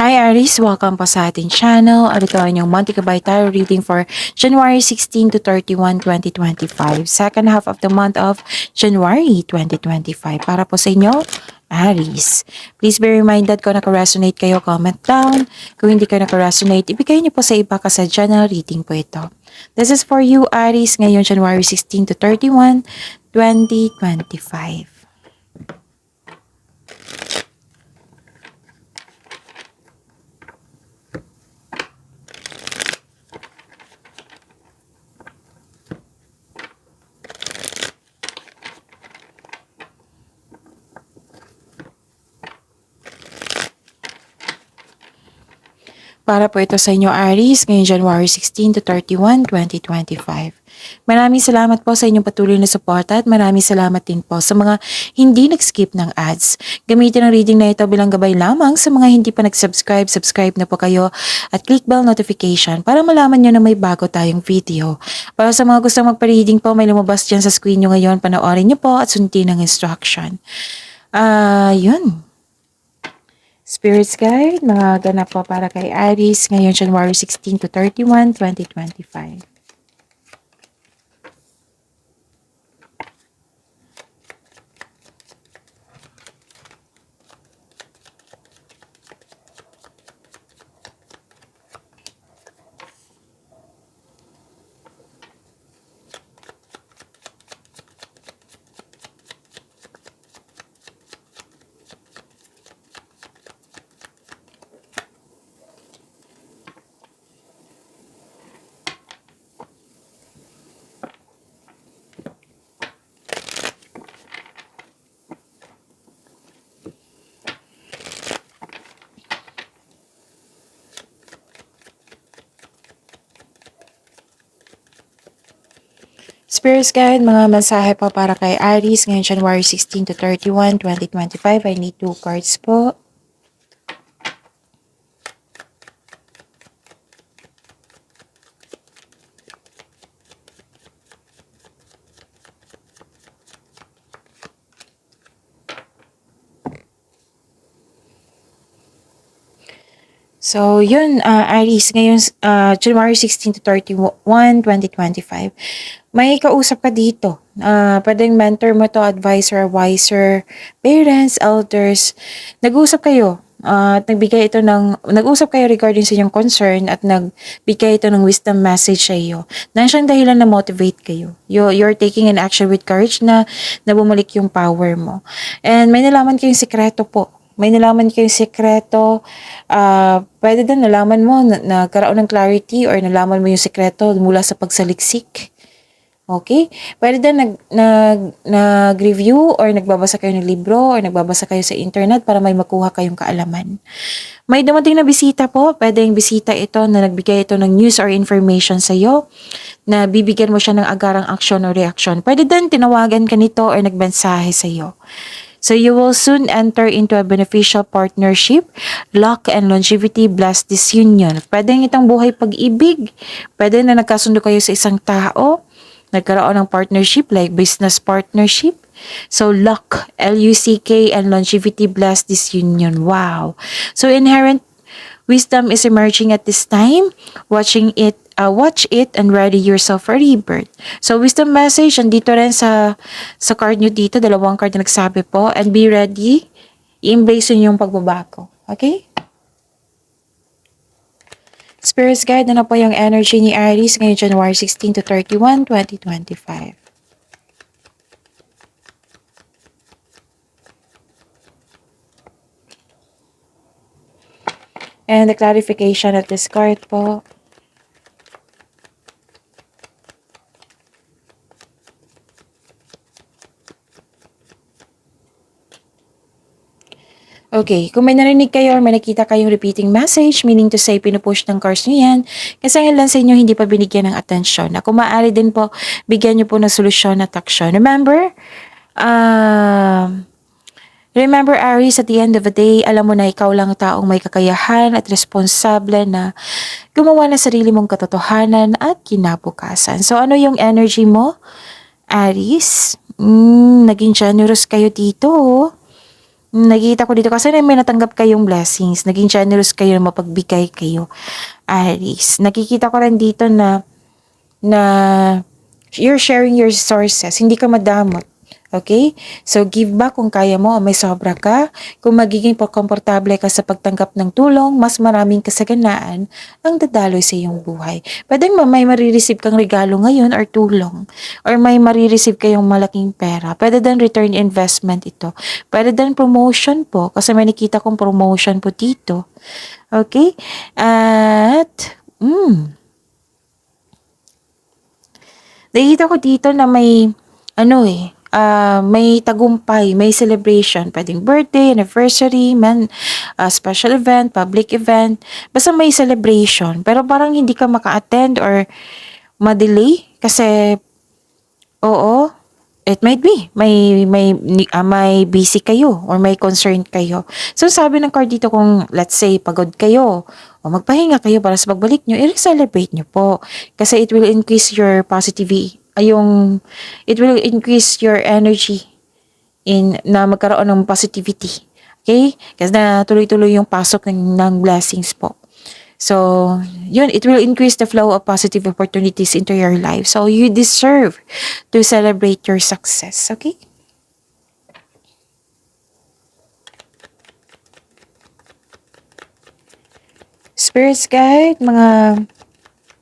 Hi Aries! Welcome po sa ating channel. Ito ang inyong monthly kabay tarot reading for January 16 to 31, 2025. Second half of the month of January 2025. Para po sa inyo, Aries. Please be reminded kung naka-resonate kayo, comment down. Kung hindi kayo naka-resonate, ibigay niyo po sa iba kasi general reading po ito. This is for you, Aries, ngayon January 16 to 31, 2025. Para po ito sa inyo, Aries, ngayong January 16 to 31, 2025. Maraming salamat po sa inyong patuloy na suporta at maraming salamat din po sa mga hindi nag-skip ng ads. Gamitin ang reading na ito bilang gabay lamang sa mga hindi pa nag-subscribe. Subscribe na po kayo at click bell notification para malaman nyo na may bago tayong video. Para sa mga gustong magpa-reading po, may lumabas dyan sa screen nyo ngayon. Panoorin nyo po at sundin ang instruction. Yun. Spirits Guide, mga ganap po para kay Aries ngayon January 16 to 31, 2025. Spirits Guide, mga mensahe po para kay Aries ngayon January 16 to 31, 2025. I need 2 cards po. So, yun, Aries, ngayon, January 16 to 31, 2025. May kausap ka dito. Pwedeng mentor mo to, advisor, wiser, parents, elders. Nag-usap kayo. At nag-usap kayo regarding sa inyong concern at nagbigay ito ng wisdom message sa iyo. Nang siyang dahilan na motivate kayo. You're taking an action with courage na bumalik yung power mo. And may nalaman kayong sikreto po. May nalaman kayong sikreto, pwede din nalaman mo, nagkaroon ng clarity or nalaman mo yung sikreto mula sa pagsaliksik. Okay? Pwede din nag-review or nagbabasa kayo ng libro or nagbabasa kayo sa internet para may makuha kayong kaalaman. May dumating na bisita po, pwedeng bisita ito na nagbigay ito ng news or information sa iyo na bibigyan mo siya ng agarang action or reaction. Pwede din tinawagan ka nito or nagmensahe sa iyo. So you will soon enter into a beneficial partnership. Luck and longevity bless this union. Pwede itong buhay pag-ibig. Pwede na nagkasundo kayo sa isang tao. Nagkaroon ng partnership like business partnership. So luck, L-U-C-K, and longevity bless this union. Wow. So inherent wisdom is emerging at this time. Watch it and ready yourself for rebirth. So wisdom message andito rin sa card nyo dito, dalawang card na nagsabi po, and be ready. I-embrace nyo yung pagbabago. Okay? Spirits Guide, na po yung energy ni Aries ngayong January 16 to 31, 2025. And the clarification of this card po. Okay, kung may narinig kayo or may nakita kayong repeating message, meaning to say pinupush ng cards nyo yan, kasi ang ilan sa inyo hindi pa binigyan ng atensyon. Na kung maaari din po, bigyan nyo po ng solusyon at aksyon. Remember Aries, at the end of the day, alam mo na ikaw lang taong may kakayahan at responsable na gumawa ng sarili mong katotohanan at kinabukasan. So ano yung energy mo, Aries? Naging generous kayo dito, oh. Nakikita ko dito kasi may natanggap kayong blessings. Naging generous kayo, mapagbigay kayo. Aries. Nakikita ko rin dito na you're sharing your resources. Hindi ka madamot. Okay? So, give back kung kaya mo o may sobra ka. Kung magiging komportable ka sa pagtanggap ng tulong, mas maraming kasaganaan ang dadaloy sa iyong buhay. Pwedeng may marireceive kang regalo ngayon or tulong. Or may marireceive kayong malaking pera. Pwede din return investment ito. Pwede din promotion po. Kasi may nakita kong promotion po dito. Okay? At, nakita ko dito na may, may tagumpay, may celebration. Pwedeng birthday, anniversary, special event, public event. Basta may celebration. Pero parang hindi ka maka-attend or ma-delay. Kasi, oo, it might be. May busy kayo or may concern kayo. So, sabi ng card dito kung, let's say, pagod kayo o magpahinga kayo para sa pagbalik nyo, i-celebrate nyo po. Kasi it will increase your positivity. It will increase your energy na magkaroon ng positivity. Okay? Kasi na tuloy-tuloy yung pasok ng blessings po. So, yun, it will increase the flow of positive opportunities into your life. So, you deserve to celebrate your success. Okay? Spirits guide,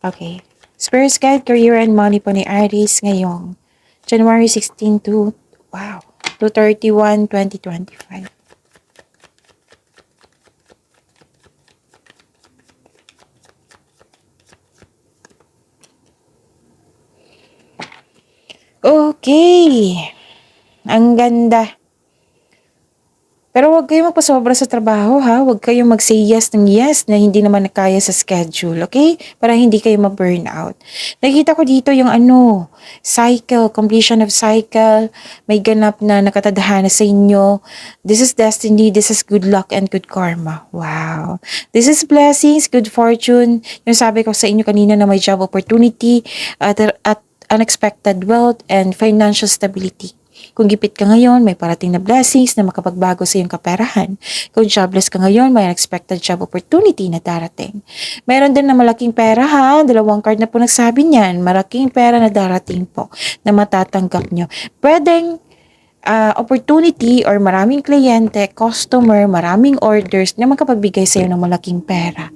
okay. Spirits guide, career and money po ni Aries ngayong January 16 to 31, 2025. Okay. Ang ganda. Pero huwag kayong magpasobra sa trabaho ha. Huwag kayong mag-say yes ng yes na hindi naman nakaya sa schedule. Okay? Para hindi kayo ma-burn out. Nakita ko dito yung cycle, completion of cycle. May ganap na nakatadhana sa inyo. This is destiny. This is good luck and good karma. Wow. This is blessings, good fortune. Yung sabi ko sa inyo kanina na may job opportunity at unexpected wealth and financial stability. Kung gipit ka ngayon, may parating na blessings na makapagbago sa iyong kaperahan. Kung jobless ka ngayon, may unexpected job opportunity na darating. Meron din na malaking pera ha. 2 card na po nagsabi niyan. Malaking pera na darating po na matatanggap nyo. Pwedeng opportunity or maraming kliyente, customer, maraming orders na makapagbigay sa iyo ng malaking pera.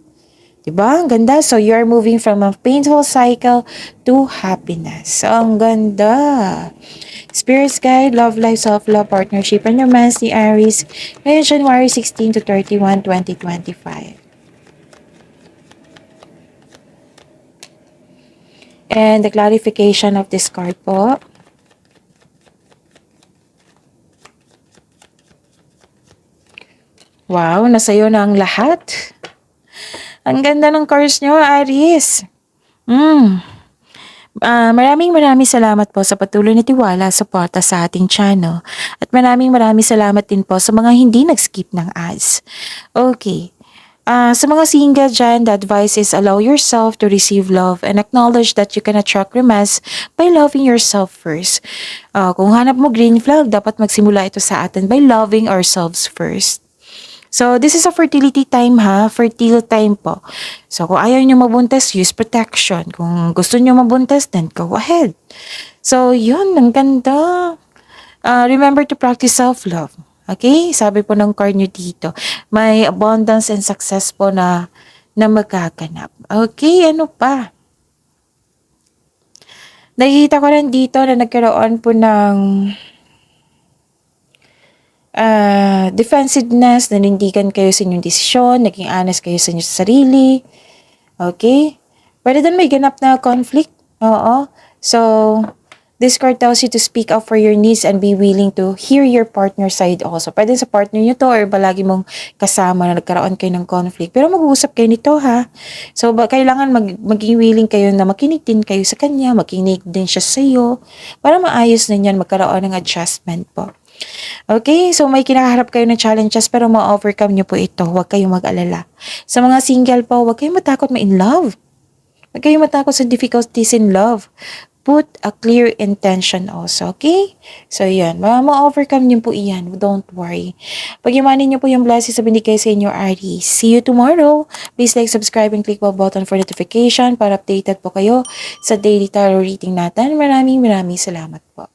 Diba? Ang ganda. So, you are moving from a painful cycle to happiness. So, ang ganda. Spirits guide, love life, self-love, partnership, and romance ni Aries ngayon January 16 to 31, 2025. And the clarification of this card po. Wow, nasa'yo na ang lahat. Ang ganda ng cards nyo, Aries. Maraming salamat po sa patuloy na tiwala, suporta sa ating channel. At maraming salamat din po sa mga hindi nag-skip ng ads. Okay. Sa mga single dyan, the advice is allow yourself to receive love and acknowledge that you can attract romance by loving yourself first. Kung hanap mo green flag, dapat magsimula ito sa atin by loving ourselves first. So, this is a fertility time ha. Fertile time po. So, kung ayaw nyo mabuntis, use protection. Kung gusto nyo mabuntis, then go ahead. So, yun. Ang ganda. Remember to practice self-love. Okay? Sabi po ng card nyo dito. May abundance and success po na magaganap. Okay? Ano pa? Nakikita ko rin dito na nagkaroon po ng defensiveness, nanindigan kayo sa inyong desisyon, naging honest kayo sa inyong sarili. Okay? Pwede din may ganap na conflict. Oo. So, this card tells you to speak up for your needs and be willing to hear your partner's side also. Pwede sa partner nyo to or palagi mong kasama na nagkaroon kayo ng conflict. Pero mag-uusap kayo nito ha. So, kailangan maging willing kayo na makinig din kayo sa kanya, makinig din siya sa iyo para maayos na yan, magkaroon ng adjustment po. Okay, so may kinakaharap kayo ng challenges pero ma-overcome nyo po ito. Huwag kayong mag-alala. Sa mga single po, huwag kayong matakot ma-in love. Huwag kayong matakot sa difficulties in love. put a clear intention also, okay? So, yan. Ma-overcome niyo po iyan. Don't worry. Pagyamanin niyo po yung blessings na binigay sa inyo, Aries. See you tomorrow. Please like, subscribe, and click bell button for notification para updated po kayo sa daily tarot reading natin. Maraming salamat po.